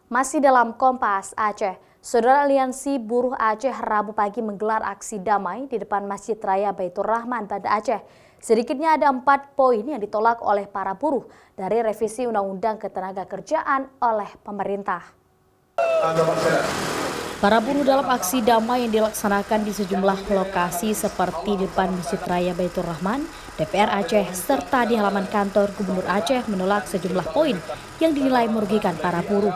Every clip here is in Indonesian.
Masih dalam Kompas Aceh, Saudara Aliansi Buruh Aceh Rabu pagi menggelar aksi damai di depan Masjid Raya Baitur Rahman, Banda Aceh. Sedikitnya ada 4 poin yang ditolak oleh para buruh dari revisi Undang-Undang Ketenagakerjaan oleh pemerintah. Para buruh dalam aksi damai yang dilaksanakan di sejumlah lokasi seperti di depan Masjid Raya Baitur Rahman, DPR Aceh, serta di halaman kantor Gubernur Aceh menolak sejumlah poin yang dinilai merugikan para buruh.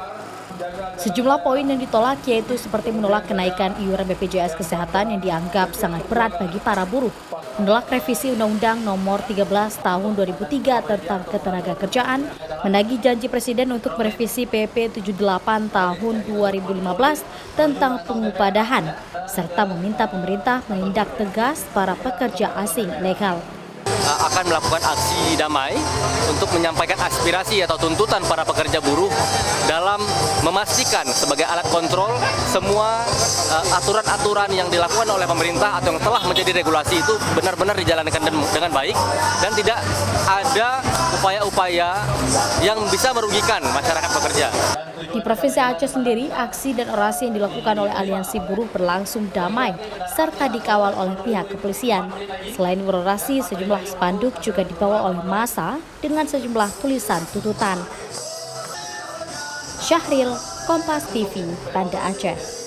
Sejumlah poin yang ditolak yaitu seperti menolak kenaikan iuran BPJS Kesehatan yang dianggap sangat berat bagi para buruh, menolak revisi Undang-Undang Nomor 13 Tahun 2003 tentang Ketenagakerjaan, menagih janji Presiden untuk merevisi PP 78 Tahun 2015 tentang pengupadahan, serta meminta pemerintah menindak tegas para pekerja asing ilegal. Akan melakukan aksi damai untuk menyampaikan aspirasi atau tuntutan para pekerja buruh dalam memastikan sebagai alat kontrol semua aturan-aturan yang dilakukan oleh pemerintah atau yang telah menjadi regulasi itu benar-benar dijalankan dengan baik dan tidak ada upaya-upaya yang bisa merugikan masyarakat pekerja. Di Provinsi Aceh sendiri, aksi dan orasi yang dilakukan oleh aliansi buruh berlangsung damai serta dikawal oleh pihak kepolisian. Selain berorasi, sejumlah spanduk juga dibawa oleh massa dengan sejumlah tulisan tuntutan. Syahril, Kompas TV, Banda Aceh.